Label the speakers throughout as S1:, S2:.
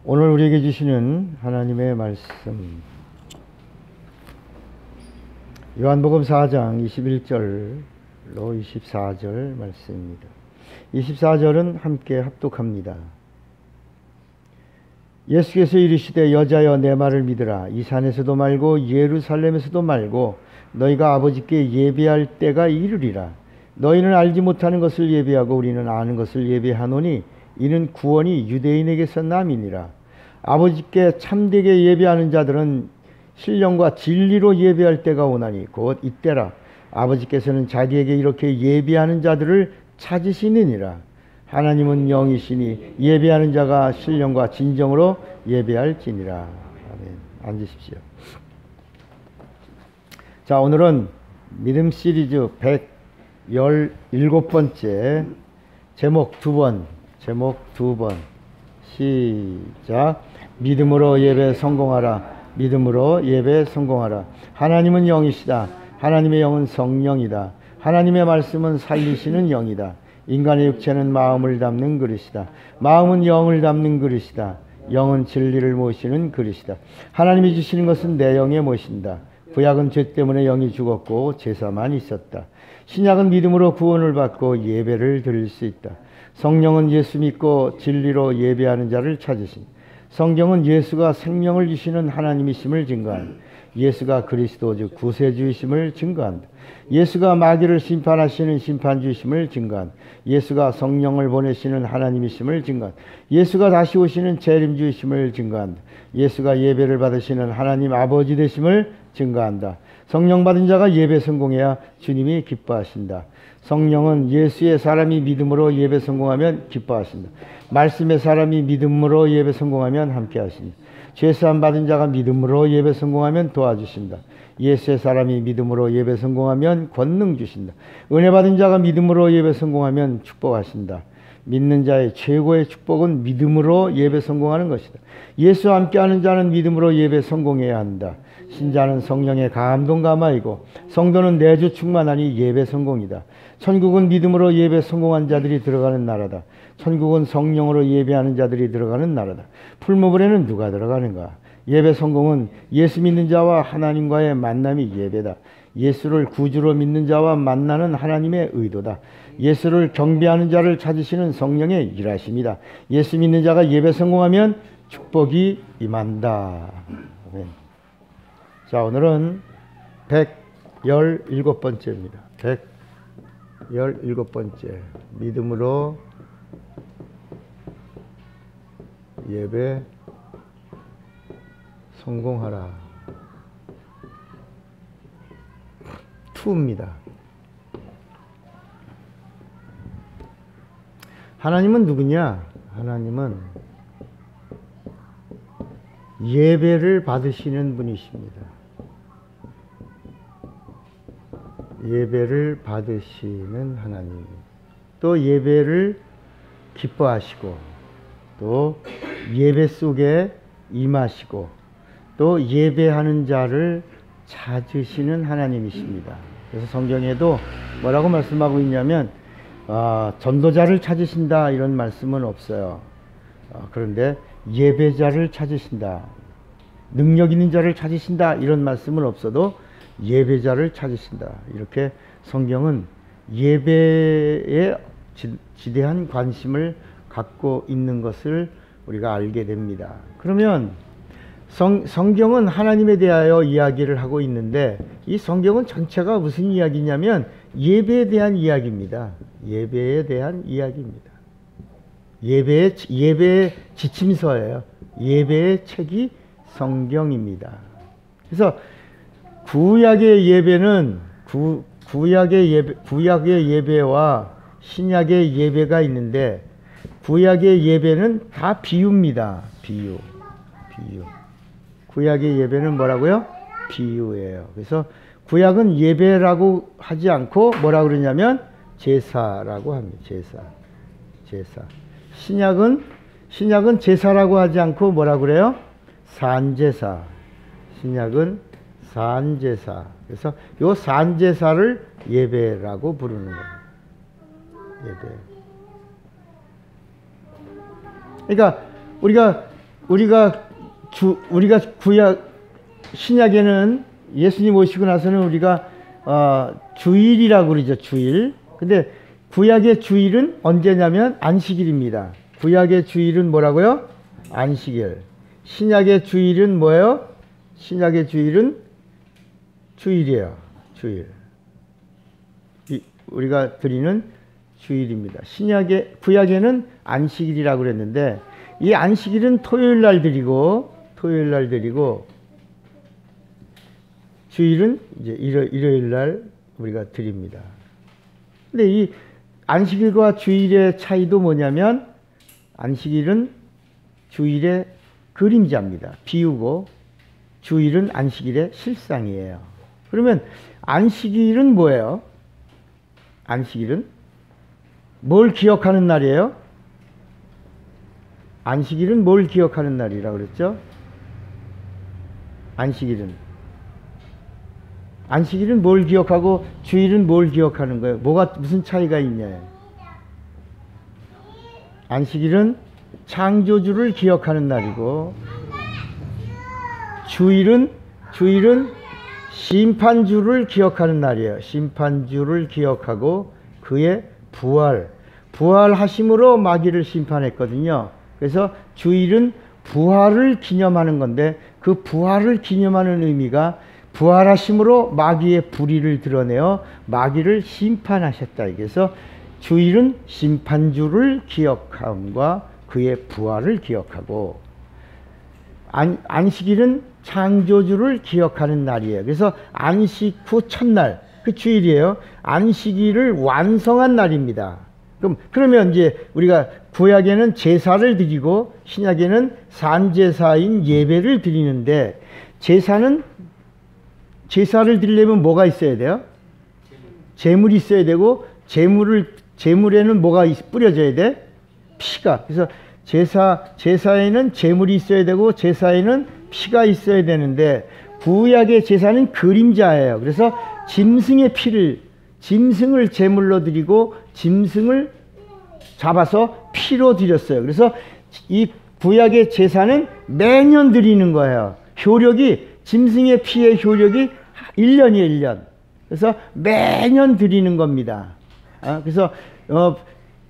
S1: 오늘 우리에게 주시는 하나님의 말씀, 요한복음 4장 21절로 24절 말씀입니다. 24절은 함께 합독합니다. 예수께서 이르시되 여자여 내 말을 믿으라. 이 산에서도 말고 예루살렘에서도 말고 너희가 아버지께 예배할 때가 이르리라. 너희는 알지 못하는 것을 예배하고 우리는 아는 것을 예배하노니 이는 구원이 유대인에게서 남이니라. 아버지께 참되게 예배하는 자들은 신령과 진리로 예배할 때가 오나니 곧 이때라. 아버지께서는 자기에게 이렇게 예배하는 자들을 찾으시느니라. 하나님은 영이시니 예배하는 자가 신령과 진정으로 예배할지니라. 아멘. 앉으십시오. 자, 오늘은 믿음 시리즈 117번째 제목 두 번 시작. 믿음으로 예배 성공하라. 믿음으로 예배 성공하라. 하나님은 영이시다. 하나님의 영은 성령이다. 하나님의 말씀은 살리시는 영이다. 인간의 육체는 마음을 담는 그릇이다. 마음은 영을 담는 그릇이다. 영은 진리를 모시는 그릇이다. 하나님이 주시는 것은 내 영에 모신다. 구약은 죄 때문에 영이 죽었고 제사만 있었다. 신약은 믿음으로 구원을 받고 예배를 드릴 수 있다. 성령은 예수 믿고 진리로 예배하는 자를 찾으신. 성경은 예수가 생명을 주시는 하나님이심을 증거한다. 예수가 그리스도 즉 구세주이심을 증거한다. 예수가 마귀를 심판하시는 심판주이심을 증거한다. 예수가 성령을 보내시는 하나님이심을 증거한다. 예수가 다시 오시는 재림주이심을 증거한다. 예수가 예배를 받으시는 하나님 아버지 되심을 증거한다. 성령 받은 자가 예배 성공해야 주님이 기뻐하신다. 성령은 예수의 사람이 믿음으로 예배 성공하면 기뻐하신다. 말씀의 사람이 믿음으로 예배 성공하면 함께 하신다. 죄사함 받은 자가 믿음으로 예배 성공하면 도와주신다. 예수의 사람이 믿음으로 예배 성공하면 권능 주신다. 은혜 받은 자가 믿음으로 예배 성공하면 축복하신다. 믿는 자의 최고의 축복은 믿음으로 예배 성공하는 것이다. 예수와 함께하는 자는 믿음으로 예배 성공해야 한다. 신자는 성령의 감동 감화이고 성도는 내주 충만하니 예배 성공이다. 천국은 믿음으로 예배 성공한 자들이 들어가는 나라다. 천국은 성령으로 예배하는 자들이 들어가는 나라다. 풀무불에는 누가 들어가는가? 예배 성공은 예수 믿는 자와 하나님과의 만남이 예배다. 예수를 구주로 믿는 자와 만나는 하나님의 의도다. 예수를 경배하는 자를 찾으시는 성령의 일하심이다. 예수 믿는 자가 예배 성공하면 축복이 임한다. 아멘. 자, 오늘은 117번째입니다. 117번째. 믿음으로 예배 성공하라. 2입니다. 하나님은 누구냐? 하나님은 예배를 받으시는 분이십니다. 예배를 받으시는 하나님. 또 예배를 기뻐하시고 또 예배 속에 임하시고 또 예배하는 자를 찾으시는 하나님이십니다. 그래서 성경에도 뭐라고 말씀하고 있냐면 전도자를 찾으신다 이런 말씀은 없어요. 그런데 예배자를 찾으신다, 능력 있는 자를 찾으신다 이런 말씀은 없어도 예배자를 찾으신다. 이렇게 성경은 예배에 지대한 관심을 갖고 있는 것을 우리가 알게 됩니다. 그러면 성경은 하나님에 대하여 이야기를 하고 있는데 이 성경은 전체가 무슨 이야기냐면 예배에 대한 이야기입니다. 예배에 대한 이야기입니다. 예배의 지침서예요. 예배의 책이 성경입니다. 그래서 구약의 예배는 구약의 예배와 신약의 예배가 있는데 구약의 예배는 다 비유입니다. 비유. 구약의 예배는 뭐라고요? 비유예요. 그래서 구약은 예배라고 하지 않고 뭐라 그러냐면 제사라고 합니다. 제사. 신약은 제사라고 하지 않고 뭐라 그래요? 산제사. 신약은 산제사. 그래서 요 산제사를 예배라고 부르는 거예요. 예배. 그러니까 우리가 우리가 구약 신약에는 예수님 오시고 나서는 우리가 주일이라고 그러죠. 주일. 근데 구약의 주일은 언제냐면 안식일입니다. 구약의 주일은 뭐라고요? 안식일. 신약의 주일은 뭐예요? 신약의 주일은 주일이에요. 주일. 우리가 드리는 주일입니다. 구약에는 안식일이라고 그랬는데 이 안식일은 토요일 날 드리고 주일은 이제 일요일 날 우리가 드립니다. 근데 이 안식일과 주일의 차이도 뭐냐면 안식일은 주일의 그림자입니다. 비유고 주일은 안식일의 실상이에요. 그러면 안식일은 뭐예요? 안식일은 뭘 기억하는 날이에요? 안식일은 뭘 기억하는 날이라고 그랬죠? 안식일은 뭘 기억하고 주일은 뭘 기억하는 거예요? 무슨 차이가 있냐? 안식일은 창조주를 기억하는 날이고 주일은 심판주를 기억하는 날이에요. 심판주를 기억하고 그의 부활하심으로 마귀를 심판했거든요. 그래서 주일은 부활을 기념하는 건데 그 부활을 기념하는 의미가 부활하심으로 마귀의 불의를 드러내어 마귀를 심판하셨다. 그래서 주일은 심판주를 기억함과 그의 부활을 기억하고 안식일은 창조주를 기억하는 날이에요. 그래서 안식 후 첫날 그 주일이에요. 안식일을 완성한 날입니다. 그러면 이제 우리가 구약에는 제사를 드리고 신약에는 산제사인 예배를 드리는데 제사를 드리려면 뭐가 있어야 돼요? 제물이 있어야 되고 제물에는 뭐가 뿌려져야 돼? 피가. 그래서 제사에는 제물이 있어야 되고 제사에는 피가 있어야 되는데 구약의 제사는 그림자예요. 그래서 짐승을 제물로 드리고 짐승을 잡아서 피로 드렸어요. 그래서 이 구약의 제사는 매년 드리는 거예요. 짐승의 피의 효력이 1년이에요, 1년. 그래서 매년 드리는 겁니다. 그래서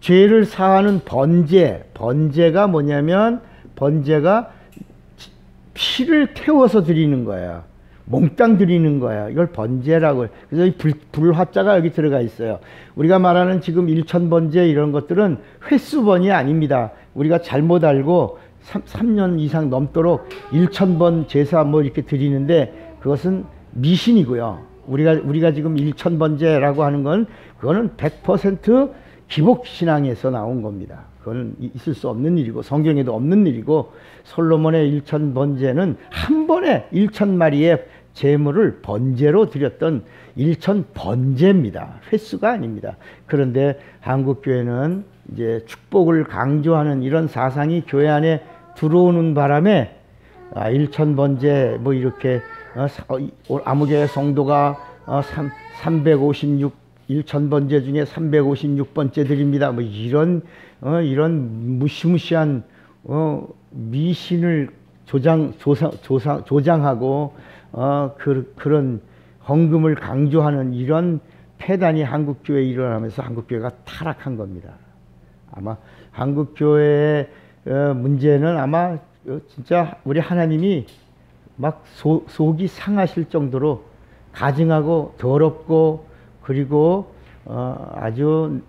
S1: 죄를 사하는 번제가 뭐냐면 번제가 피를 태워서 드리는 거예요. 몽땅 드리는 거예요. 이걸 번제라고 해요. 그래서 이 불화자가 여기 들어가 있어요. 우리가 말하는 지금 일천번제 이런 것들은 횟수번이 아닙니다. 우리가 잘못 알고 3년 이상 넘도록 1000번 제사 뭐 이렇게 드리는데 그것은 미신이고요. 우리가 지금 1000번제라고 하는 건 그거는 100% 기복신앙에서 나온 겁니다. 그거는 있을 수 없는 일이고 성경에도 없는 일이고 솔로몬의 1000번제는 한 번에 1000마리의 제물을 번제로 드렸던 1000번제입니다. 횟수가 아닙니다. 그런데 한국교회는 이제 축복을 강조하는 이런 사상이 교회 안에 들어오는 바람에 1000번제 뭐 이렇게 아무개 성도가 1000번제 중에 356번째 드립니다. 뭐 이런 무시무시한 미신을 조장하고 그런 헌금을 강조하는 이런 폐단이 한국교회에 일어나면서 한국교회가 타락한 겁니다. 아마 한국교회의 문제는 아마 진짜 우리 하나님이 막 속이 상하실 정도로 가증하고 더럽고 그리고 아주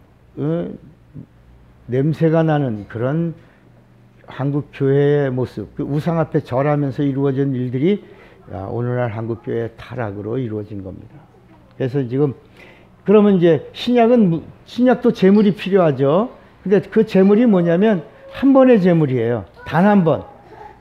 S1: 냄새가 나는 그런 한국교회의 모습, 그 우상 앞에 절하면서 이루어진 일들이 오늘날 한국교회의 타락으로 이루어진 겁니다. 그래서 지금 그러면 이제 신약도 제물이 필요하죠. 근데 그 제물이 뭐냐면 한 번의 제물이에요. 단 한 번.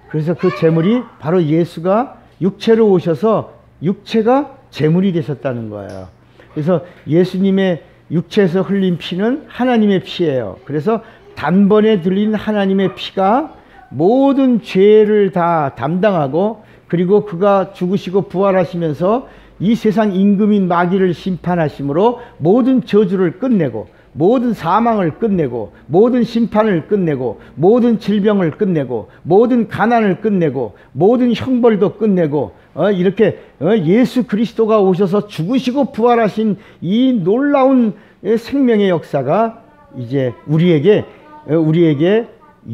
S1: 그래서 그 제물이 바로 예수가 육체로 오셔서 육체가 제물이 되셨다는 거예요. 그래서 예수님의 육체에서 흘린 피는 하나님의 피예요. 그래서 단번에 들린 하나님의 피가 모든 죄를 다 담당하고 그리고 그가 죽으시고 부활하시면서 이 세상 임금인 마귀를 심판하심으로 모든 저주를 끝내고 모든 사망을 끝내고 모든 심판을 끝내고 모든 질병을 끝내고 모든 가난을 끝내고 모든 형벌도 끝내고 이렇게 예수 그리스도가 오셔서 죽으시고 부활하신 이 놀라운 생명의 역사가 이제 우리에게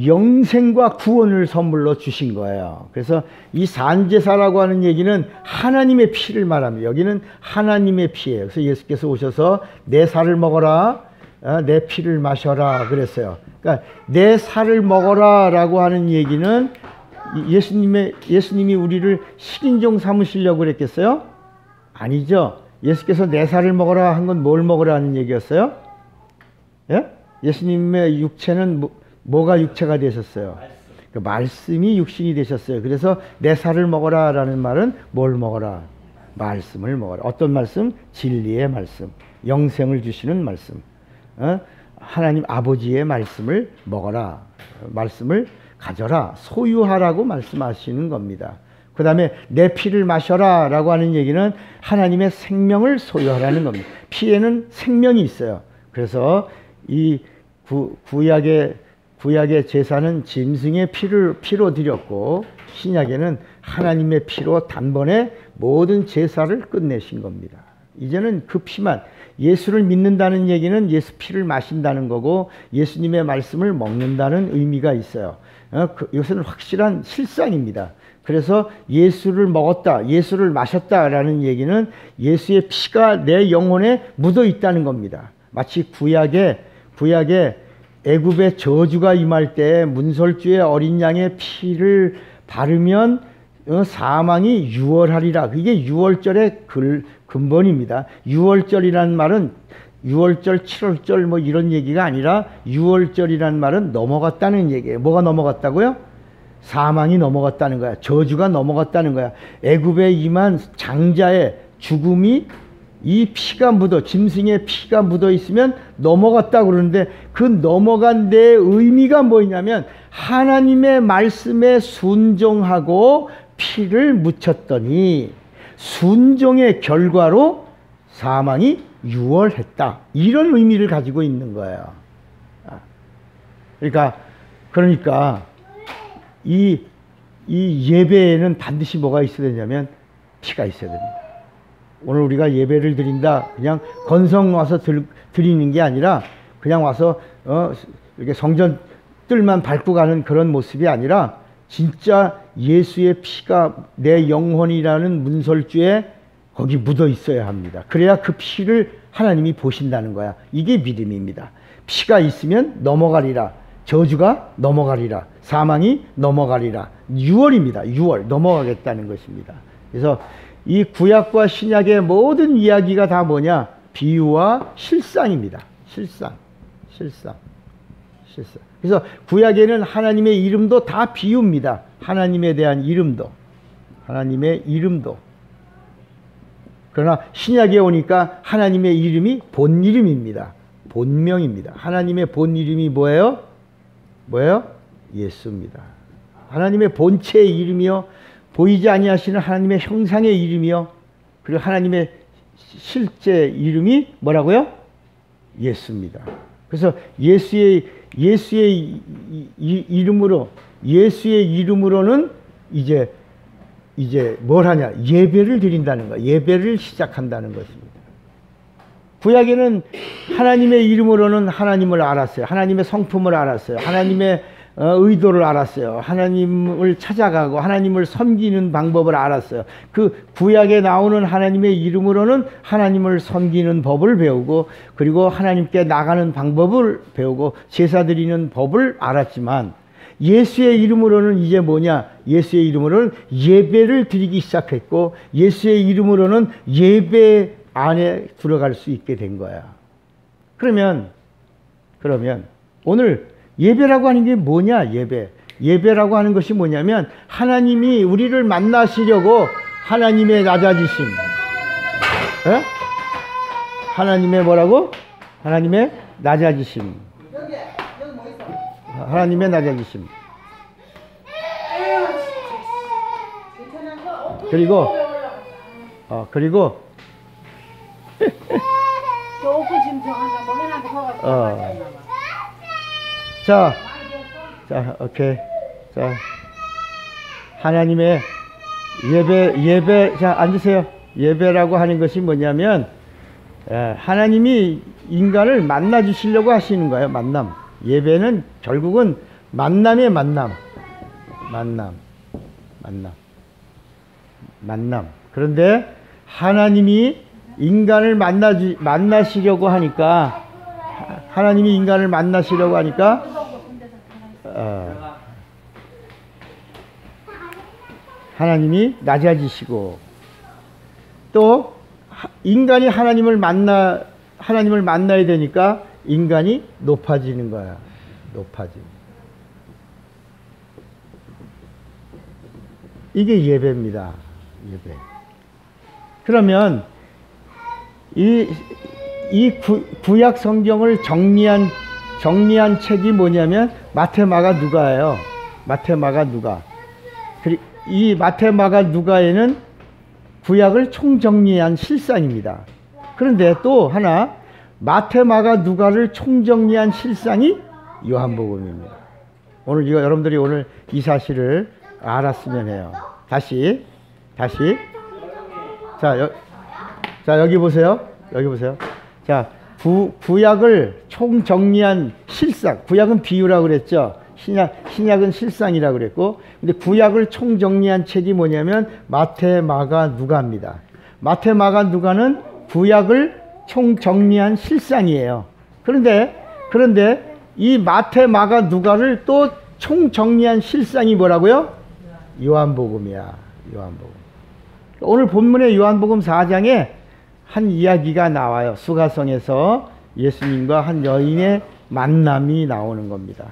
S1: 영생과 구원을 선물로 주신 거예요. 그래서 이 산제사라고 하는 얘기는 하나님의 피를 말합니다. 여기는 하나님의 피예요. 그래서 예수께서 오셔서 내 살을 먹어라, 내 피를 마셔라 그랬어요. 그러니까 내 살을 먹어라 라고 하는 얘기는 예수님이 우리를 식인종 삼으시려고 그랬겠어요? 아니죠. 예수께서 내 살을 먹어라 한 건 뭘 먹으라 하는 얘기였어요? 예? 예수님의 육체는 뭐가 육체가 되셨어요? 그 말씀이 육신이 되셨어요. 그래서 내 살을 먹어라 라는 말은 뭘 먹어라? 말씀을 먹어라. 어떤 말씀? 진리의 말씀, 영생을 주시는 말씀, 하나님 아버지의 말씀을 먹어라, 말씀을 가져라, 소유하라고 말씀하시는 겁니다. 그 다음에 내 피를 마셔라 라고 하는 얘기는 하나님의 생명을 소유하라는 겁니다. 피에는 생명이 있어요. 그래서 이 구약의 제사는 짐승의 피로 드렸고, 신약에는 하나님의 피로 단번에 모든 제사를 끝내신 겁니다. 이제는 그 피만, 예수를 믿는다는 얘기는 예수 피를 마신다는 거고 예수님의 말씀을 먹는다는 의미가 있어요. 이것은 확실한 실상입니다. 그래서 예수를 먹었다, 예수를 마셨다라는 얘기는 예수의 피가 내 영혼에 묻어 있다는 겁니다. 마치 구약에 애굽의 저주가 임할 때 문설주의 어린 양의 피를 바르면 사망이 유월하리라. 그게 유월절의 근본입니다. 유월절이라는 말은 6월절, 7월절 뭐 이런 얘기가 아니라 유월절이라는 말은 넘어갔다는 얘기예요. 뭐가 넘어갔다고요? 사망이 넘어갔다는 거야. 저주가 넘어갔다는 거야. 애굽에 임한 장자의 죽음이 이 피가 묻어, 짐승의 피가 묻어 있으면 넘어갔다 그러는데, 그 넘어간 데의 의미가 뭐냐면 하나님의 말씀에 순종하고 피를 묻혔더니 순종의 결과로 사망이 유월했다, 이런 의미를 가지고 있는 거예요. 그러니까 이 예배에는 반드시 뭐가 있어야 되냐면 피가 있어야 됩니다. 오늘 우리가 예배를 드린다, 그냥 건성 와서 드리는 게 아니라 그냥 와서 이렇게 성전 뜰만 밟고 가는 그런 모습이 아니라 진짜 예수의 피가 내 영혼이라는 문설주에 거기 묻어 있어야 합니다. 그래야 그 피를 하나님이 보신다는 거야. 이게 믿음입니다. 피가 있으면 넘어가리라, 저주가 넘어가리라, 사망이 넘어가리라. 6월입니다. 6월 넘어가겠다는 것입니다. 그래서 이 구약과 신약의 모든 이야기가 다 뭐냐? 비유와 실상입니다. 실상. 그래서 구약에는 하나님의 이름도 다 비유입니다. 하나님에 대한 이름도. 그러나 신약에 오니까 하나님의 이름이 본 이름입니다. 본명입니다. 하나님의 본 이름이 뭐예요? 예수입니다. 하나님의 본체의 이름이요, 보이지 아니하시는 하나님의 형상의 이름이요, 그리고 하나님의 실제 이름이 뭐라고요? 예수입니다. 그래서 예수의 이름으로는 이제 뭘 하냐? 예배를 드린다는 거예요. 예배를 시작한다는 것입니다. 구약에는 하나님의 이름으로는 하나님을 알았어요. 하나님의 성품을 알았어요. 하나님의 의도를 알았어요. 하나님을 찾아가고 하나님을 섬기는 방법을 알았어요. 그 구약에 나오는 하나님의 이름으로는 하나님을 섬기는 법을 배우고, 그리고 하나님께 나가는 방법을 배우고 제사 드리는 법을 알았지만, 예수의 이름으로는 이제 뭐냐? 예수의 이름으로는 예배를 드리기 시작했고, 예수의 이름으로는 예배 안에 들어갈 수 있게 된 거야. 그러면 오늘 예배라고 하는 게 뭐냐? 예배라고 하는 것이 뭐냐면 하나님이 우리를 만나시려고 하나님의 낮아지심, 하나님의 뭐라고? 하나님의 낮아지심. 하나님의 낮아지심. 그리고
S2: 조금 짐승한다 뭐 해놨는데 거가
S1: 자, 자, 오케이. 자, 하나님의 예배, 자, 앉으세요. 예배라고 하는 것이 뭐냐면, 하나님이 인간을 만나 주시려고 하시는 거예요. 만남. 예배는 결국은 만남의 만남. 만남. 그런데 하나님이 인간을 만나시려고 하니까, 하나님이 인간을 만나시려고 하니까, 하나님이 낮아지시고, 또 인간이 하나님을 만나야 되니까 인간이 높아지는 거야. 이게 예배입니다. 예배. 그러면 이 구약 성경을 정리한 책이 뭐냐면 마태, 마가, 누가예요. 마태, 마가, 누가. 이 마태, 마가, 누가에는 구약을 총정리한 실상입니다. 그런데 또 하나 마태, 마가, 누가를 총정리한 실상이 요한복음입니다. 오늘 여러분들이 오늘 이 사실을 알았으면 해요. 다시. 자, 여기 보세요. 자, 구약을 총정리한 실상. 구약은 비유라고 그랬죠. 신약은 실상이라고 그랬고, 근데 구약을 총정리한 책이 뭐냐면 마태, 마가, 누가입니다. 마태, 마가, 누가는 구약을 총정리한 실상이에요. 그런데 이 마태, 마가, 누가를 또 총정리한 실상이 뭐라고요? 요한복음이야. 요한복음. 오늘 본문의 요한복음 4장에 한 이야기가 나와요. 수가성에서 예수님과 한 여인의 만남이 나오는 겁니다.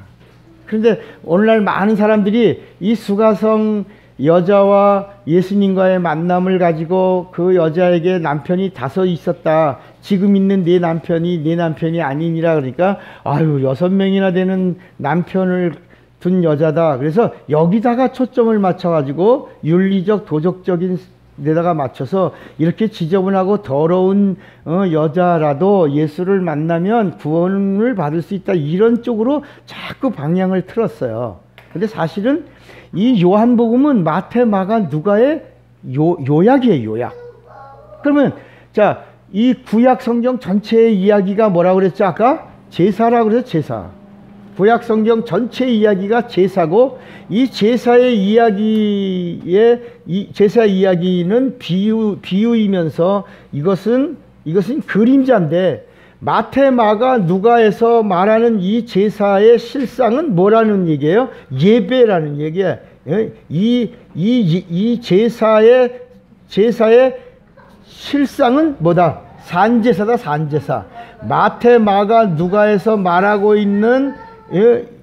S1: 그런데 오늘날 많은 사람들이 이 수가성 여자와 예수님과의 만남을 가지고 그 여자에게 남편이 5 있었다. 지금 있는 네 남편이 아니니라. 그러니까 아유 6명이나 되는 남편을 둔 여자다. 그래서 여기다가 초점을 맞춰가지고 윤리적 도덕적인 데다가 맞춰서 이렇게 지저분하고 더러운 여자라도 예수를 만나면 구원을 받을 수 있다. 이런 쪽으로 자꾸 방향을 틀었어요. 근데 사실은 이 요한복음은 마태, 마가, 누가의 요약이에요. 요약. 그러면 자, 이 구약 성경 전체의 이야기가 뭐라고 그랬죠? 아까 제사라고 그랬죠. 제사. 구약 성경 전체 이야기가 제사고, 이 제사의 이야기는 비유이면서 이것은 그림자인데, 마태, 마가, 누가에서 말하는 이 제사의 실상은 뭐라는 얘기예요? 예배라는 얘기예요. 이 제사의 실상은 뭐다? 산제사다. 산제사. 마태, 마가, 누가에서 말하고 있는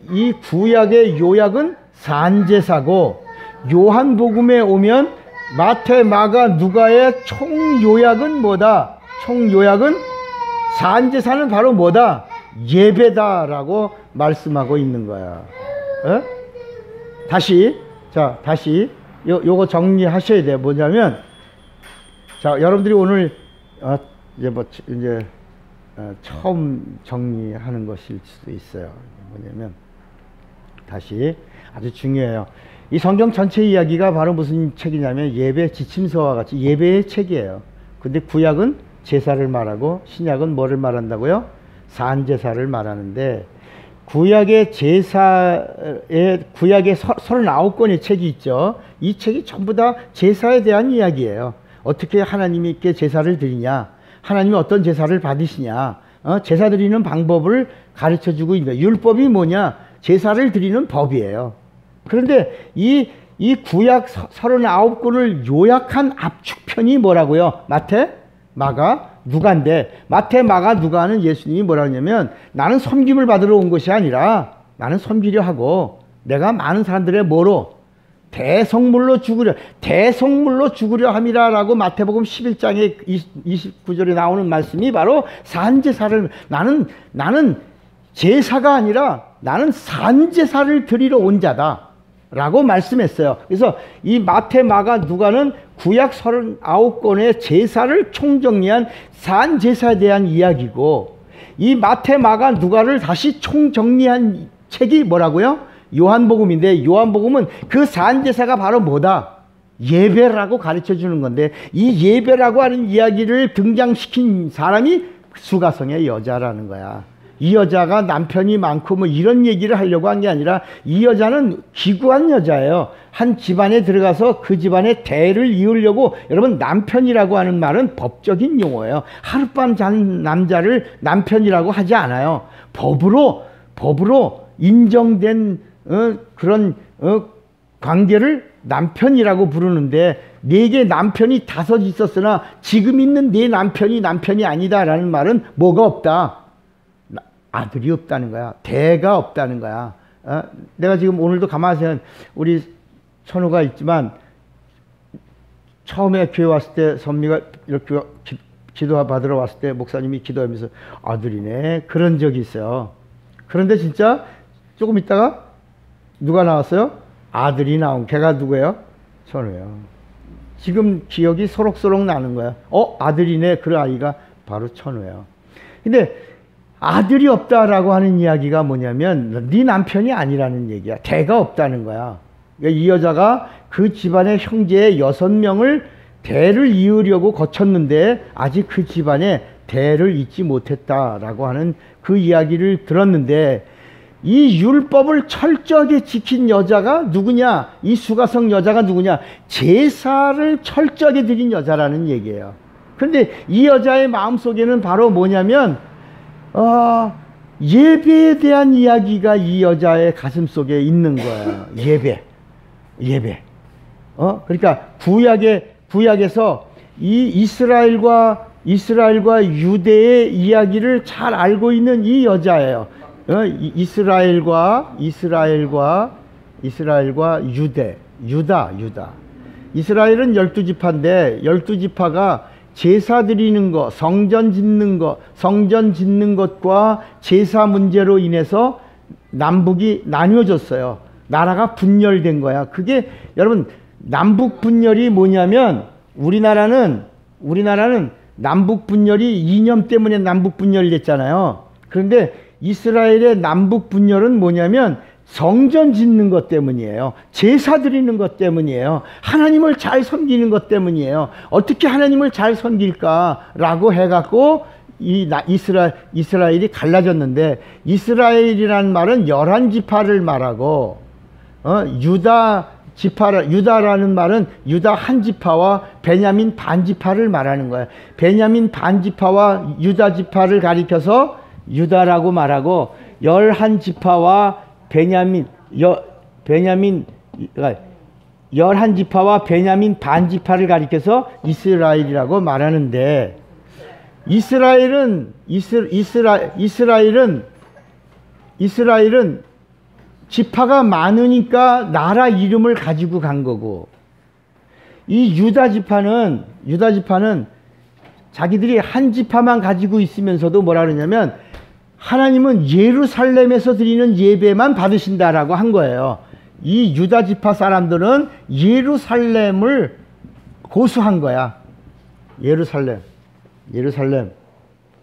S1: 이 구약의 요약은 산제사고, 요한복음에 오면 마태, 마가, 누가의 총요약은 뭐다? 총요약은 산제사는 바로 뭐다? 예배다라고 말씀하고 있는 거야. 다시 요거 정리하셔야 돼요. 뭐냐면, 자, 여러분들이 오늘 처음 정리하는 것일 수도 있어요. 뭐냐면, 다시 아주 중요해요. 이 성경 전체 이야기가 바로 무슨 책이냐면 예배 지침서와 같이 예배의 책이에요. 근데 구약은 제사를 말하고 신약은 뭐를 말한다고요? 산제사를 말하는데, 구약의 39권의 책이 있죠. 이 책이 전부 다 제사에 대한 이야기예요. 어떻게 하나님께 제사를 드리냐, 하나님이 어떤 제사를 받으시냐, 제사 드리는 방법을 가르쳐주고 있는 거예요. 율법이 뭐냐? 제사를 드리는 법이에요. 그런데 이 구약 39권을 요약한 압축편이 뭐라고요? 마태, 마가, 누가인데, 마태, 마가, 누가는 예수님이 뭐라 하냐면, 나는 섬김을 받으러 온 것이 아니라 나는 섬기려 하고 내가 많은 사람들의 뭐로? 대성물로 죽으려 함이라 라고 마태복음 11장에 29절에 나오는 말씀이 바로 산제사를, 나는 제사가 아니라 나는 산제사를 드리러 온 자다. 라고 말씀했어요. 그래서 이 마태, 마가, 누가는 구약 39권의 제사를 총정리한 산제사에 대한 이야기고, 이 마태, 마가, 누가를 다시 총정리한 책이 뭐라고요? 요한복음인데, 요한복음은 그 산제사가 바로 뭐다? 예배라고 가르쳐 주는 건데, 이 예배라고 하는 이야기를 등장시킨 사람이 수가성의 여자라는 거야. 이 여자가 남편이 많고 뭐 이런 얘기를 하려고 한 게 아니라, 이 여자는 기구한 여자예요. 한 집안에 들어가서 그 집안의 대를 이으려고, 여러분, 남편이라고 하는 말은 법적인 용어예요. 하룻밤 잔 남자를 남편이라고 하지 않아요. 법으로 인정된 그런 관계를 남편이라고 부르는데, 네게 남편이 5 있었으나 지금 있는 네 남편이 아니다라는 말은 뭐가 없다? 아들이 없다는 거야. 대가 없다는 거야. 내가 지금 오늘도 가만히 생각하면, 우리 천우가 있지만, 처음에 교회 왔을 때 선미가 이렇게 기도 받으러 왔을 때 목사님이 기도하면서 아들이네, 그런 적이 있어요. 그런데 진짜 조금 있다가 누가 나왔어요? 아들이 나온 걔가 누구예요? 천우예요. 지금 기억이 소록소록 나는 거야. 아들이네. 그 아이가 바로 천우예요. 근데 아들이 없다라고 하는 이야기가 뭐냐면, 네 남편이 아니라는 얘기야. 대가 없다는 거야. 그러니까 이 여자가 그 집안의 형제 6명을 대를 이으려고 거쳤는데 아직 그 집안에 대를 잇지 못했다라고 하는 그 이야기를 들었는데, 이 율법을 철저하게 지킨 여자가 누구냐? 이 수가성 여자가 누구냐? 제사를 철저하게 드린 여자라는 얘기예요. 그런데 이 여자의 마음속에는 바로 뭐냐면, 예배에 대한 이야기가 이 여자의 가슴 속에 있는 거예요. 예배. 그러니까 구약에서 이 이스라엘과 유대의 이야기를 잘 알고 있는 이 여자예요. 이스라엘과 유다. 이스라엘은 12지파인데 12지파가 제사 드리는 것, 성전 짓는 것과 제사 문제로 인해서 남북이 나뉘어졌어요. 나라가 분열된 거야. 그게 여러분, 남북 분열이 뭐냐면, 우리나라는 남북 분열이 이념 때문에 남북 분열이 됐잖아요. 그런데 이스라엘의 남북 분열은 뭐냐면 성전 짓는 것 때문이에요. 제사 드리는 것 때문이에요. 하나님을 잘 섬기는 것 때문이에요. 어떻게 하나님을 잘 섬길까라고 해갖고 이스라엘이 갈라졌는데, 이스라엘이란 말은 11지파를 말하고, 유다라는 말은 유다 한 지파와 베냐민 반 지파를 말하는 거예요. 베냐민 반 지파와 유다 지파를 가리켜서 유다라고 말하고, 11지파와 베냐민 11지파와 베냐민 반 지파를 가리켜서 이스라엘이라고 말하는데, 이스라엘은 지파가 많으니까 나라 이름을 가지고 간 거고, 이 유다 지파는 자기들이 한 지파만 가지고 있으면서도 뭐라 그러냐면, 하나님은 예루살렘에서 드리는 예배만 받으신다라고 한 거예요. 이 유다 지파 사람들은 예루살렘을 고수한 거야. 예루살렘.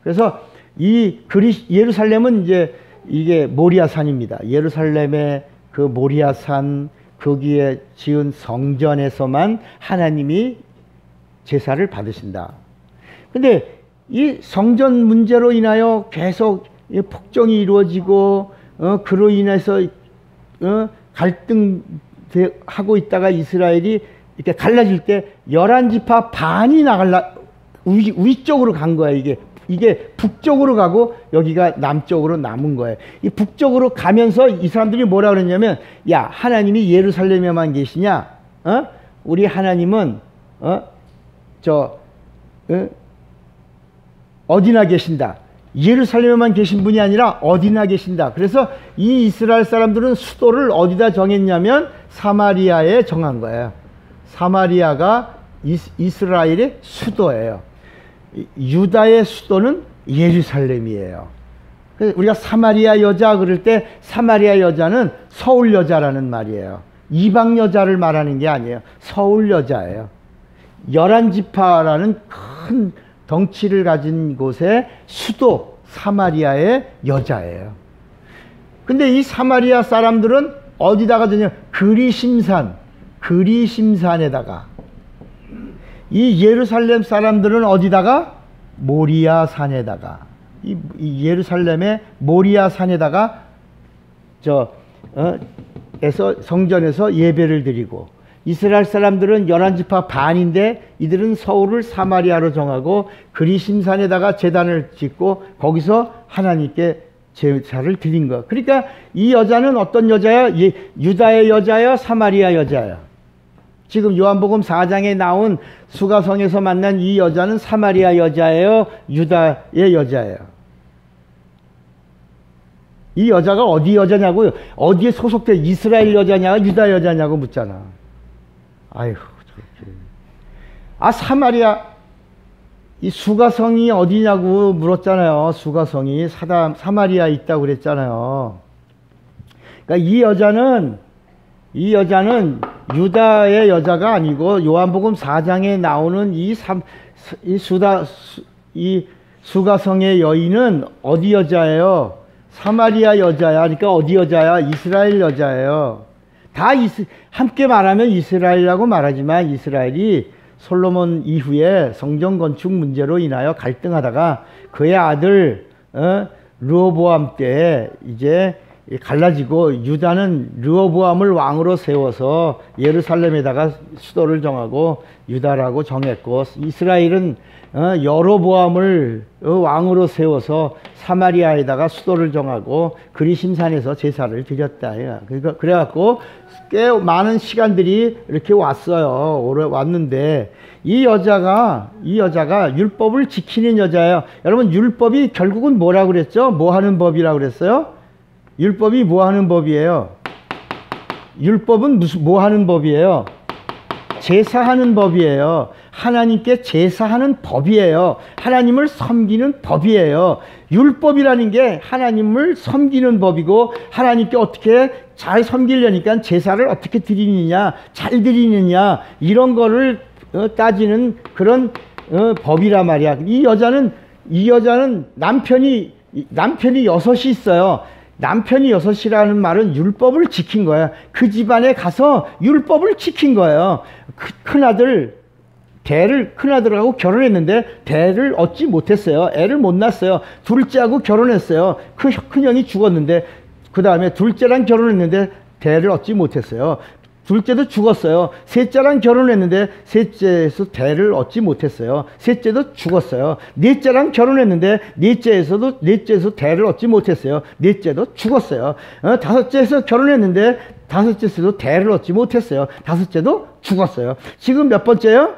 S1: 그래서 예루살렘은 이제 이게 모리아산입니다. 예루살렘의 그 모리아산, 거기에 지은 성전에서만 하나님이 제사를 받으신다. 근데 이 성전 문제로 인하여 계속 폭정이 이루어지고, 그로 인해서 갈등하고 있다가 이스라엘이 이렇게 갈라질 때 11지파 반이 위쪽으로 간 거야. 이게 북쪽으로 가고 여기가 남쪽으로 남은 거예요. 이 북쪽으로 가면서 이 사람들이 뭐라 그러냐면, 야, 하나님이 예루살렘에만 계시냐? 우리 하나님은 어디나 계신다. 예루살렘에만 계신 분이 아니라 어디나 계신다. 그래서 이 이스라엘 사람들은 수도를 어디다 정했냐면 사마리아에 정한 거예요. 사마리아가 이스라엘의 수도예요. 유다의 수도는 예루살렘이에요. 그래서 우리가 사마리아 여자 그럴 때 사마리아 여자는 서울 여자라는 말이에요. 이방 여자를 말하는 게 아니에요. 서울 여자예요. 11지파라는 큰 덩치를 가진 곳의 수도 사마리아의 여자예요. 근데 이 사마리아 사람들은 어디다가 드냐? 그리심산에다가. 이 예루살렘 사람들은 어디다가? 모리아 산에다가. 이 예루살렘의 모리아 산에다가 성전에서 예배를 드리고, 이스라엘 사람들은 11지파 반인데 이들은 서울을 사마리아로 정하고 그리심산에다가 제단을 짓고 거기서 하나님께 제사를 드린 거. 그러니까 이 여자는 어떤 여자야? 유다의 여자야? 사마리아 여자야? 지금 요한복음 4장에 나온 수가성에서 만난 이 여자는 사마리아 여자예요? 유다의 여자예요? 이 여자가 어디 여자냐고요? 어디에 소속돼? 이스라엘 여자냐? 유다 여자냐고 묻잖아. 아이고, 사마리아, 이 수가성이 어디냐고 물었잖아요. 수가성이 사마리아에 있다고 그랬잖아요. 그러니까 이 여자는 유다의 여자가 아니고 요한복음 4장에 나오는 이 수가성의 여인은 어디 여자예요? 사마리아 여자야. 그러니까 어디 여자야? 이스라엘 여자예요. 함께 말하면 이스라엘이라고 말하지만, 이스라엘이 솔로몬 이후에 성전 건축 문제로 인하여 갈등하다가 그의 아들 르호보암 때 이제 갈라지고, 유다는 르호보암을 왕으로 세워서 예루살렘에다가 수도를 정하고 유다라고 정했고, 이스라엘은 여로보암을 왕으로 세워서 사마리아에다가 수도를 정하고 그리심산에서 제사를 드렸다. 그래갖고 꽤 많은 시간들이 이렇게 왔어요. 오래 왔는데 이 여자가 율법을 지키는 여자예요. 여러분, 율법이 결국은 뭐라고 그랬죠? 뭐 하는 법이라고 그랬어요? 율법이 뭐 하는 법이에요? 율법은 뭐 하는 법이에요? 제사하는 법이에요. 하나님께 제사하는 법이에요. 하나님을 섬기는 법이에요. 율법이라는 게 하나님을 섬기는 법이고, 하나님께 어떻게 잘 섬기려니까 제사를 어떻게 드리느냐, 잘 드리느냐, 이런 거를 따지는 그런 법이란 말이야. 이 여자는 남편이 6이 있어요. 남편이 6이라는 말은 율법을 지킨 거야. 그 집안에 가서 율법을 지킨 거예요. 큰아들하고 결혼했는데 대를 얻지 못했어요. 애를 못 낳았어요. 둘째하고 결혼했어요. 큰형이 죽었는데, 그 다음에 둘째랑 결혼했는데 대를 얻지 못했어요. 둘째도 죽었어요. 셋째랑 결혼했는데 셋째에서 대를 얻지 못했어요. 셋째도 죽었어요. 넷째랑 결혼했는데 넷째에서 대를 얻지 못했어요. 넷째도 죽었어요. 다섯째에서 결혼했는데 다섯째에서도 대를 얻지 못했어요. 다섯째도 죽었어요. 지금 몇 번째요?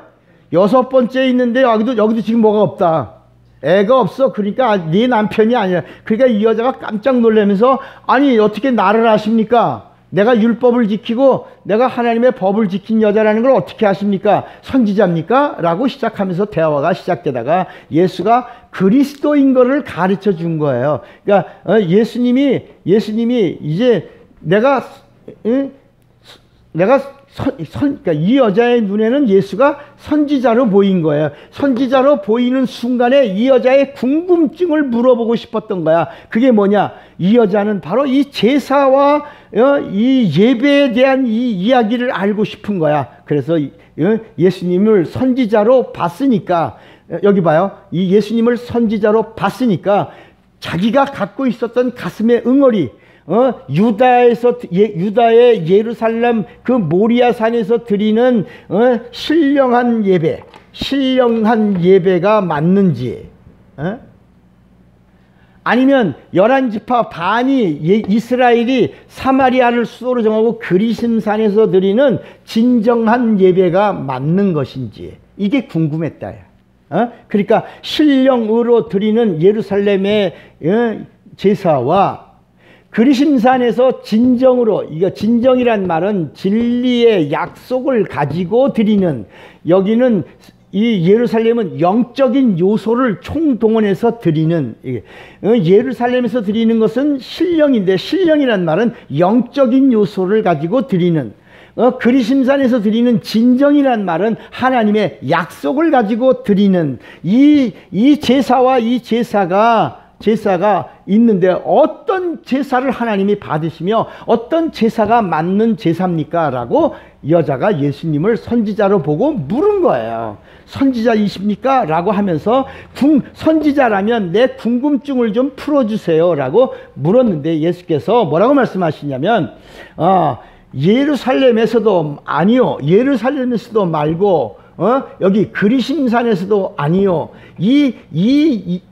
S1: 6번째 있는데 여기도 지금 뭐가 없다. 애가 없어. 그러니까 네 남편이 아니야. 그러니까 이 여자가 깜짝 놀라면서, 아니 어떻게 나를 아십니까? 내가 율법을 지키고 내가 하나님의 법을 지킨 여자라는 걸 어떻게 아십니까? 선지자입니까? 라고 시작하면서 대화가 시작되다가 예수가 그리스도인 것을 가르쳐 준 거예요. 그러니까 예수님이 이제 그러니까 이 여자의 눈에는 예수가 선지자로 보인 거예요. 선지자로 보이는 순간에 이 여자의 궁금증을 물어보고 싶었던 거야. 그게 뭐냐? 이 여자는 바로 이 제사와 이 예배에 대한 이 이야기를 알고 싶은 거야. 그래서 예수님을 선지자로 봤으니까, 여기 봐요. 이 예수님을 선지자로 봤으니까 자기가 갖고 있었던 가슴의 응어리, 유다의 예루살렘 그 모리아 산에서 드리는 신령한 예배가 맞는지, 아니면 11지파 반이 이스라엘이 사마리아를 수도로 정하고 그리심산에서 드리는 진정한 예배가 맞는 것인지, 이게 궁금했다. 그러니까 신령으로 드리는 예루살렘의 제사와 그리심산에서 진정으로, 이거 진정이란 말은 진리의 약속을 가지고 드리는, 여기는 이 예루살렘은 영적인 요소를 총동원해서 드리는, 예루살렘에서 드리는 것은 신령인데, 신령이란 말은 영적인 요소를 가지고 드리는, 그리심산에서 드리는 진정이란 말은 하나님의 약속을 가지고 드리는 이 제사와 이 제사가 있는데 어떤 제사를 하나님이 받으시며 어떤 제사가 맞는 제사입니까? 라고 여자가 예수님을 선지자로 보고 물은 거예요. 선지자이십니까? 라고 하면서 선지자라면 내 궁금증을 좀 풀어주세요 라고 물었는데 예수께서 뭐라고 말씀하시냐면 예루살렘에서도 아니요, 예루살렘에서도 말고 여기 그리심산에서도 아니요,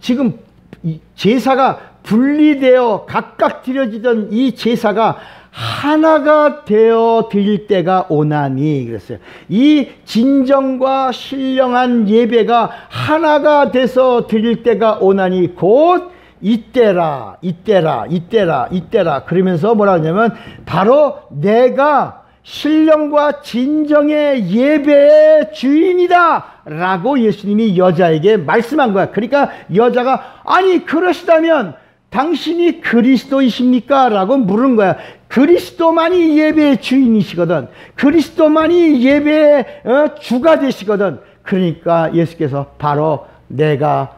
S1: 지금 이 제사가 분리되어 각각 드려지던 이 제사가 하나가 되어 드릴 때가 오나니 그랬어요. 이 진정과 신령한 예배가 하나가 돼서 드릴 때가 오나니 곧 이때라 그러면서 뭐라 하냐면 바로 내가 신령과 진정의 예배의 주인이다 라고 예수님이 여자에게 말씀한 거야. 그러니까 여자가 아니 그러시다면 당신이 그리스도이십니까? 라고 물은 거야. 그리스도만이 예배의 주인이시거든. 그리스도만이 예배의 주가 되시거든. 그러니까 예수께서 바로 내가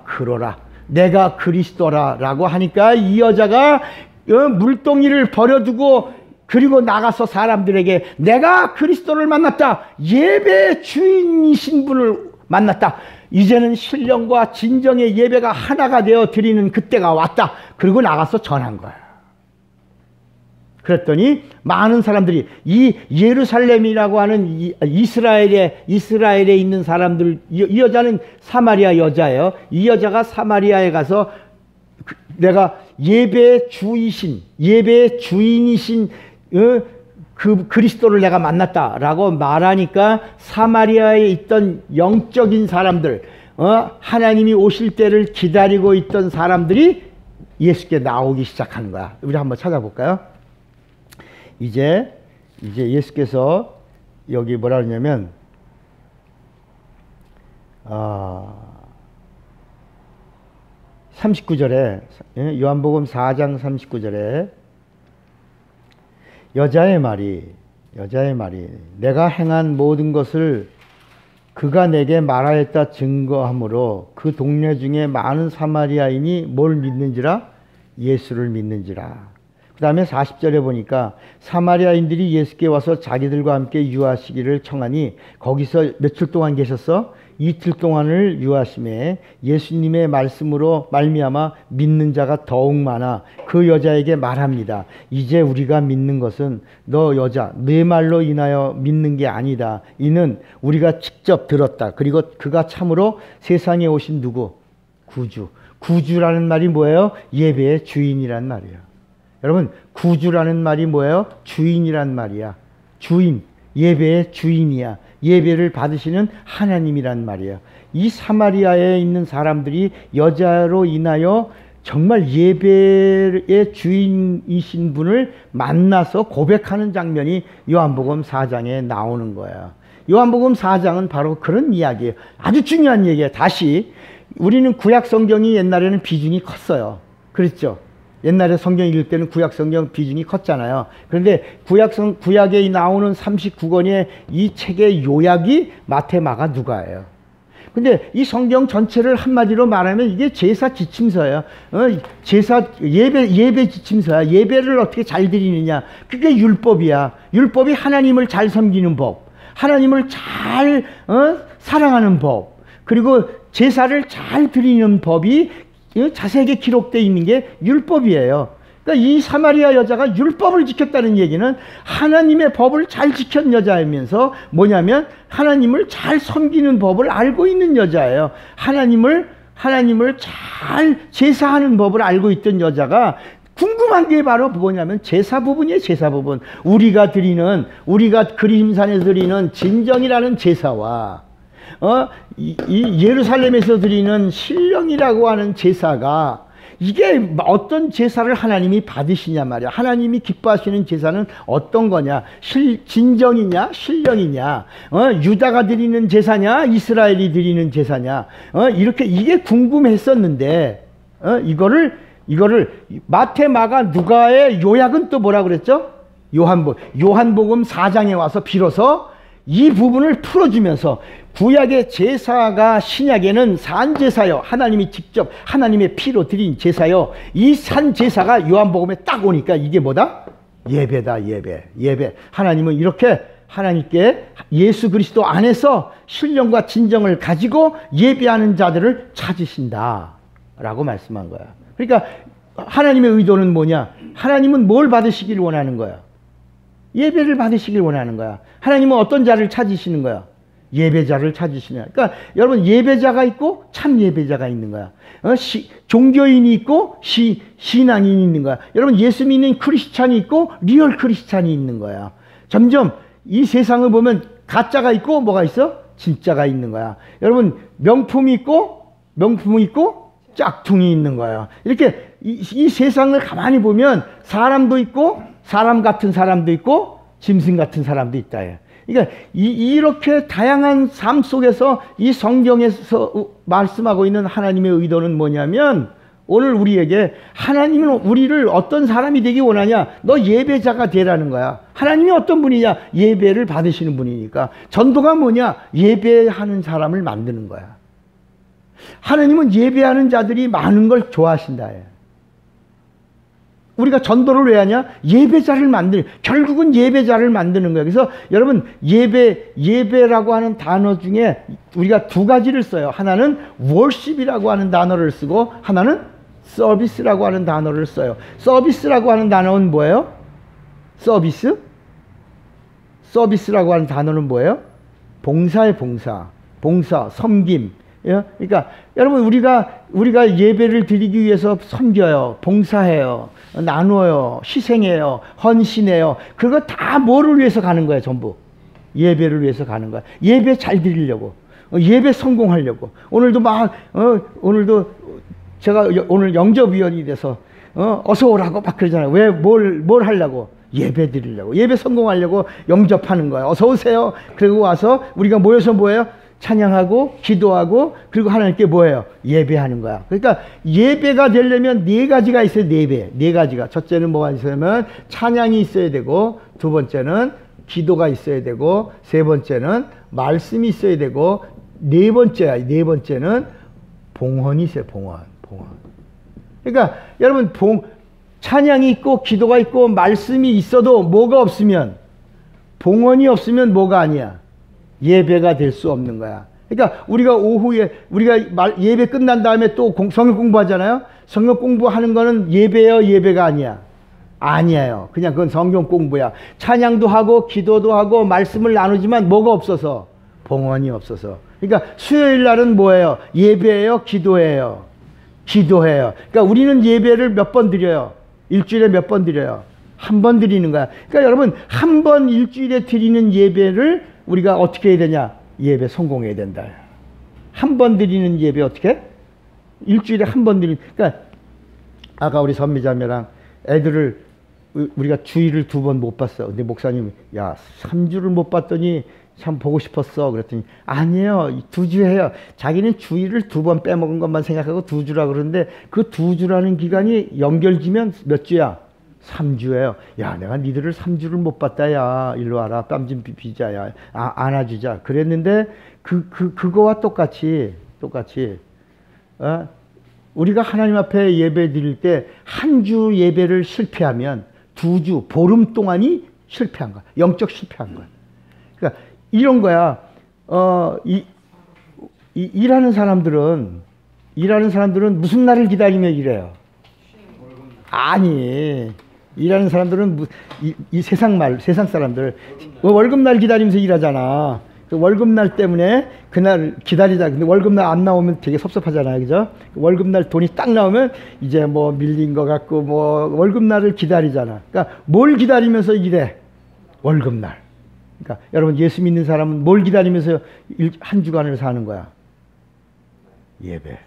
S1: 그러라, 내가 그리스도라 라고 하니까 이 여자가 물동이를 버려두고 그리고 나가서 사람들에게 내가 그리스도를 만났다, 예배의 주인이신 분을 만났다, 이제는 신령과 진정의 예배가 하나가 되어 드리는 그때가 왔다. 그리고 나가서 전한 거야. 그랬더니 많은 사람들이 이 예루살렘이라고 하는 이스라엘에 있는 사람들, 이 여자는 사마리아 여자예요. 이 여자가 사마리아에 가서 내가 예배의 주인이신 그 그리스도를 내가 만났다라고 말하니까 사마리아에 있던 영적인 사람들, 하나님이 오실 때를 기다리고 있던 사람들이 예수께 나오기 시작하는 거야. 우리 한번 찾아볼까요? 이제 예수께서 여기 뭐라 그러냐면 39절에 요한복음 4장 39절에 여자의 말이 내가 행한 모든 것을 그가 내게 말하였다 증거하므로 그 동네 중에 많은 사마리아인이 뭘 믿는지라? 예수를 믿는지라. 그 다음에 40절에 보니까 사마리아인들이 예수께 와서 자기들과 함께 유하시기를 청하니 거기서 며칠 동안 계셨어? 이틀 동안을 유하심에 예수님의 말씀으로 말미암아 믿는 자가 더욱 많아 그 여자에게 말합니다. 이제 우리가 믿는 것은 너 여자 내 말로 인하여 믿는 게 아니다. 이는 우리가 직접 들었다. 그리고 그가 참으로 세상에 오신 누구? 구주라는 말이 뭐예요? 예배의 주인이란 말이에요. 여러분, 구주라는 말이 뭐예요? 주인이란 말이야. 주인, 예배의 주인이야. 예배를 받으시는 하나님이란 말이에요. 이 사마리아에 있는 사람들이 여자로 인하여 정말 예배의 주인이신 분을 만나서 고백하는 장면이 요한복음 4장에 나오는 거예요. 요한복음 4장은 바로 그런 이야기예요. 아주 중요한 얘기예요. 다시 우리는 구약 성경이 옛날에는 비중이 컸어요. 그렇죠? 옛날에 성경 읽을 때는 구약 성경 비중이 컸잖아요. 그런데 구약에 나오는 39권의 이 책의 요약이 마태, 마가, 누가예요. 근데 이 성경 전체를 한마디로 말하면 이게 제사 지침서예요. 예배 지침서야. 예배를 어떻게 잘 드리느냐. 그게 율법이야. 율법이 하나님을 잘 섬기는 법, 하나님을 잘 사랑하는 법, 그리고 제사를 잘 드리는 법이 자세하게 기록되어 있는 게 율법이에요. 그러니까 이 사마리아 여자가 율법을 지켰다는 얘기는 하나님의 법을 잘 지킨 여자이면서 뭐냐면 하나님을 잘 섬기는 법을 알고 있는 여자예요. 하나님을 잘 제사하는 법을 알고 있던 여자가 궁금한 게 바로 뭐냐면 제사 부분이에요. 제사 부분. 우리가 그리심산에서 드리는 진정이라는 제사와 이 예루살렘에서 드리는 신령이라고 하는 제사가 이게 어떤 제사를 하나님이 받으시냐 말이야. 하나님이 기뻐하시는 제사는 어떤 거냐? 진정이냐? 신령이냐? 유다가 드리는 제사냐? 이스라엘이 드리는 제사냐? 이게 궁금했었는데 이거를 마태, 마가, 누가의 요약은 또 뭐라 그랬죠? 요한복음 4장에 와서 비로소 이 부분을 풀어주면서 구약의 제사가 신약에는 산제사요, 하나님이 직접 하나님의 피로 드린 제사요, 이 산제사가 요한복음에 딱 오니까 이게 뭐다? 예배다. 예배. 하나님은 이렇게 하나님께 예수 그리스도 안에서 신령과 진정을 가지고 예배하는 자들을 찾으신다 라고 말씀한 거야. 그러니까 하나님의 의도는 뭐냐? 하나님은 뭘 받으시길 원하는 거야? 예배를 받으시길 원하는 거야. 하나님은 어떤 자를 찾으시는 거야? 예배자를 찾으시는 거야. 그러니까 여러분, 예배자가 있고 참 예배자가 있는 거야. 종교인이 있고 신앙인이 있는 거야. 여러분, 예수 믿는 크리스찬이 있고 리얼 크리스찬이 있는 거야. 점점 이 세상을 보면 가짜가 있고 뭐가 있어? 진짜가 있는 거야. 여러분, 명품이 있고 짝퉁이 있는 거야. 이렇게 이 세상을 가만히 보면 사람도 있고 사람 같은 사람도 있고 짐승 같은 사람도 있다. 그러니까 이렇게 다양한 삶 속에서 이 성경에서 말씀하고 있는 하나님의 의도는 뭐냐면, 오늘 우리에게 하나님은 우리를 어떤 사람이 되기 원하냐? 너 예배자가 되라는 거야. 하나님이 어떤 분이냐? 예배를 받으시는 분이니까. 전도가 뭐냐? 예배하는 사람을 만드는 거야. 하나님은 예배하는 자들이 많은 걸 좋아하신다. 우리가 전도를 왜 하냐? 결국은 예배자를 만드는 거예요. 그래서 여러분, 예배라고 하는 단어 중에 우리가 두 가지를 써요. 하나는 worship이라고 하는 단어를 쓰고, 하나는 서비스라고 하는 단어를 써요. 서비스라고 하는 단어는 뭐예요? 서비스라고 하는 단어는 뭐예요? 봉사의 봉사, 섬김. 그러니까 여러분, 우리가 예배를 드리기 위해서 섬겨요, 봉사해요, 나눠요, 희생해요, 헌신해요. 그거 다 뭐를 위해서 가는 거야? 전부 예배를 위해서 가는 거야. 예배 잘 드리려고, 예배 성공하려고. 오늘도 제가 오늘 영접위원이 돼서 어서 오라고 막 그러잖아요. 왜 뭘 하려고? 예배 드리려고, 예배 성공하려고 영접하는 거야. 어서 오세요. 그리고 와서 우리가 모여서 뭐예요? 찬양하고 기도하고, 그리고 하나님께 뭐예요? 예배하는 거야. 그러니까 예배가 되려면 네 가지가 있어요. 네 가지가. 첫째는 뭐가 있으면 찬양이 있어야 되고, 두 번째는 기도가 있어야 되고, 세 번째는 말씀이 있어야 되고, 네 번째는 봉헌이 있어요. 봉헌. 그러니까 여러분, 찬양이 있고 기도가 있고 말씀이 있어도 뭐가 없으면, 봉헌이 없으면 뭐가 아니야? 예배가 될 수 없는 거야. 그러니까 우리가 오후에 예배 끝난 다음에 또 성경 공부하잖아요. 성경 공부하는 거는 예배예요, 예배가 아니야? 아니에요. 그냥 그건 성경 공부야. 찬양도 하고 기도도 하고 말씀을 나누지만 뭐가 없어서? 봉헌이 없어서. 그러니까 수요일 날은 뭐예요? 예배예요, 기도예요? 기도해요. 그러니까 우리는 예배를 몇 번 드려요? 일주일에 몇 번 드려요? 한 번 드리는 거야. 그러니까 여러분, 한 번 일주일에 드리는 예배를 우리가 어떻게 해야 되냐? 예배 성공해야 된다. 한 번 드리는 예배 어떻게? 일주일에 한 번 드리는. 그러니까 아까 우리 선미자매랑 애들을 우리가 주일을 2번 못 봤어. 근데 목사님이, 야, 3주를 못 봤더니 참 보고 싶었어. 그랬더니 아니에요, 2주 해요. 자기는 주일을 2번 빼먹은 것만 생각하고 2주라 그러는데, 그 2주라는 기간이 연결지면 몇 주야? 3주예요. 야, 내가 니들을 3주를 못 봤다. 야, 일로 와라. 뺨 좀 비자. 야, 안아주자. 그랬는데 그거와 똑같이 우리가 하나님 앞에 예배 드릴 때 한 주 예배를 실패하면 2주, 보름 동안이 실패한 거야. 영적 실패한 거야. 그러니까 이런 거야. 일하는 사람들은 무슨 날을 기다리며 일해요? 아니, 일하는 사람들은 이 세상 사람들 월급날 기다리면서 일하잖아. 그 월급날 때문에 그날 기다리자. 근데 월급날 안 나오면 되게 섭섭하잖아요, 그죠? 월급날 돈이 딱 나오면 이제 뭐 밀린 것 같고, 뭐 월급날을 기다리잖아. 그러니까 뭘 기다리면서 일해? 월급날. 그러니까 여러분, 예수 믿는 사람은 뭘 기다리면서 한 주간을 사는 거야? 예배.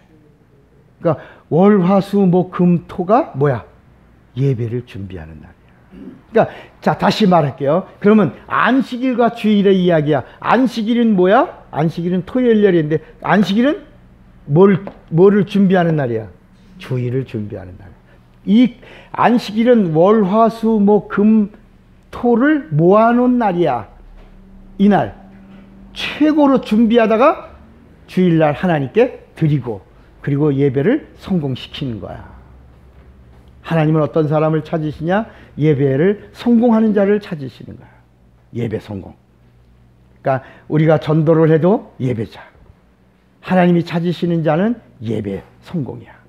S1: 그러니까 월, 화, 수, 목, 금, 토가 뭐야? 예배를 준비하는 날이야. 그러니까 자, 다시 말할게요. 그러면 안식일과 주일의 이야기야. 안식일은 뭐야? 안식일은 토요일 날인데, 안식일은 뭐를 준비하는 날이야? 주일을 준비하는 날. 이 안식일은 월, 화, 수, 목, 금 토를 모아놓은 날이야. 이날 최고로 준비하다가 주일날 하나님께 드리고 그리고 예배를 성공시키는 거야. 하나님은 어떤 사람을 찾으시냐? 예배를 성공하는 자를 찾으시는 거야. 예배 성공. 그러니까 우리가 전도를 해도 예배자. 하나님이 찾으시는 자는 예배 성공이야.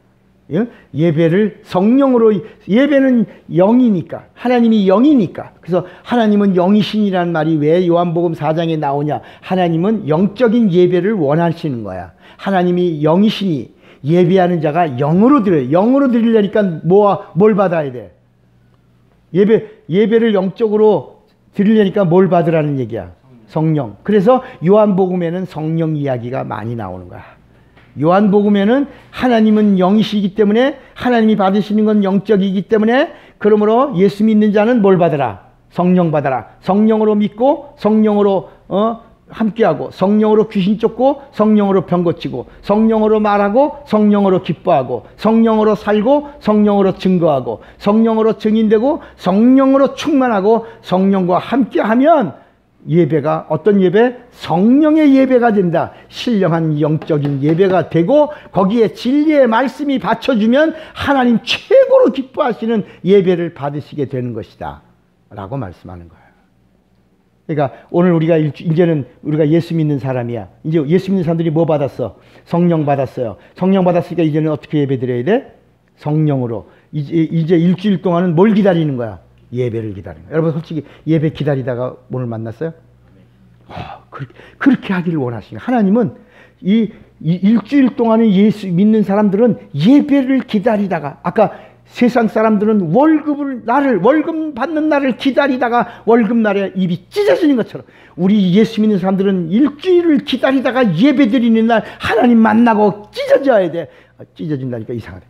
S1: 예배를 성령으로, 예배는 영이니까, 하나님이 영이니까. 그래서 하나님은 영이신이라는 말이 왜 요한복음 4장에 나오냐? 하나님은 영적인 예배를 원하시는 거야. 하나님이 영이시니 예배하는 자가 영으로 드려요. 영으로 드리려니까 뭘 받아야 돼? 예배를 영적으로 드리려니까 뭘 받으라는 얘기야? 성령. 그래서 요한복음에는 성령 이야기가 많이 나오는 거야. 요한복음에는 하나님은 영이시기 때문에, 하나님이 받으시는 건 영적이기 때문에, 그러므로 예수 믿는 자는 뭘 받으라? 성령 받아라. 성령으로 믿고 성령으로 함께하고, 성령으로 귀신 쫓고, 성령으로 병 고치고, 성령으로 말하고, 성령으로 기뻐하고, 성령으로 살고, 성령으로 증거하고, 성령으로 증인되고, 성령으로 충만하고, 성령과 함께하면 예배가 어떤 예배? 성령의 예배가 된다. 신령한 영적인 예배가 되고 거기에 진리의 말씀이 받쳐주면 하나님 최고로 기뻐하시는 예배를 받으시게 되는 것이다 라고 말씀하는 거예요. 그러니까 오늘 우리가 이제는 우리가 예수 믿는 사람이야. 이제 예수 믿는 사람들이 뭐 받았어? 성령 받았어요. 성령 받았으니까 이제는 어떻게 예배 드려야 돼? 성령으로. 이제 일주일 동안은 뭘 기다리는 거야? 예배를 기다리는 거예요. 여러분 솔직히 예배 기다리다가 오늘 만났어요? 그렇게 하기를 원하시는 거예요. 하나님은 이 일주일 동안에 예수 믿는 사람들은 예배를 기다리다가, 아까 세상 사람들은 월급 받는 날을 기다리다가 월급날에 입이 찢어지는 것처럼 우리 예수 믿는 사람들은 일주일을 기다리다가 예배 드리는 날 하나님 만나고 찢어져야 돼. 찢어진다니까 이상하다.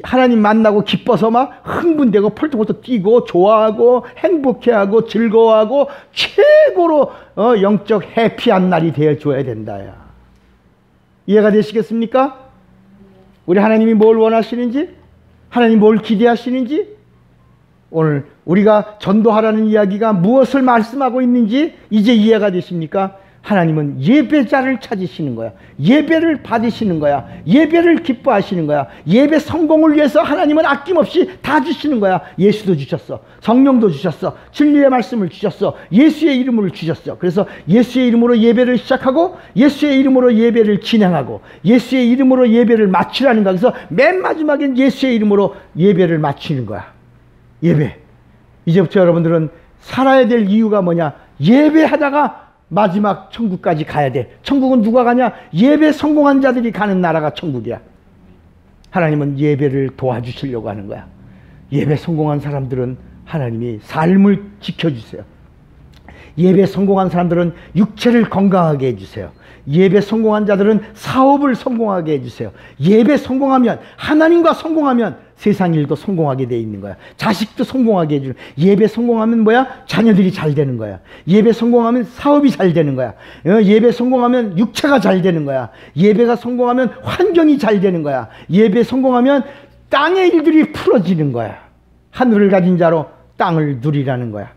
S1: 하나님 만나고 기뻐서 막 흥분되고 펄떡펄떡 뛰고 좋아하고 행복해하고 즐거워하고 최고로 영적 해피한 날이 되어줘야 된다. 야. 이해가 되시겠습니까? 우리 하나님이 뭘 원하시는지, 하나님 뭘 기대하시는지, 오늘 우리가 전도하라는 이야기가 무엇을 말씀하고 있는지 이제 이해가 되십니까? 하나님은 예배자를 찾으시는 거야. 예배를 받으시는 거야. 예배를 기뻐하시는 거야. 예배 성공을 위해서 하나님은 아낌없이 다 주시는 거야. 예수도 주셨어. 성령도 주셨어. 진리의 말씀을 주셨어. 예수의 이름을 주셨어. 그래서 예수의 이름으로 예배를 시작하고 예수의 이름으로 예배를 진행하고 예수의 이름으로 예배를 마치라는 거야. 그래서 맨 마지막엔 예수의 이름으로 예배를 마치는 거야. 예배. 이제부터 여러분들은 살아야 될 이유가 뭐냐? 예배하다가 마지막 천국까지 가야 돼. 천국은 누가 가냐? 예배 성공한 자들이 가는 나라가 천국이야. 하나님은 예배를 도와주시려고 하는 거야. 예배 성공한 사람들은 하나님이 삶을 지켜주세요. 예배 성공한 사람들은 육체를 건강하게 해주세요. 예배 성공한 자들은 사업을 성공하게 해주세요. 예배 성공하면, 하나님과 성공하면 세상 일도 성공하게 돼 있는 거야. 자식도 성공하게 해주는. 예배 성공하면 뭐야? 자녀들이 잘 되는 거야. 예배 성공하면 사업이 잘 되는 거야. 예배 성공하면 육체가 잘 되는 거야. 예배가 성공하면 환경이 잘 되는 거야. 예배 성공하면 땅의 일들이 풀어지는 거야. 하늘을 가진 자로 땅을 누리라는 거야.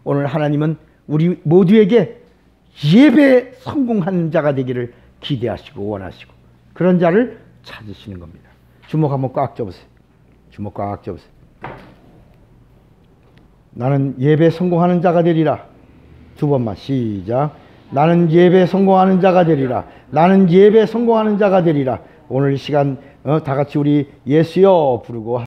S1: 오늘 하나님은 우리 모두에게 예배 성공하는 자가 되기를 기대하시고 원하시고 그런 자를 찾으시는 겁니다. 주먹 한번 꽉 쥐어보세요. 주먹 꽉 쥐어보세요. 나는 예배 성공하는 자가 되리라. 두 번만 시작. 나는 예배 성공하는 자가 되리라. 나는 예배 성공하는 자가 되리라. 오늘 이 시간 다 같이 우리 예수여 부르고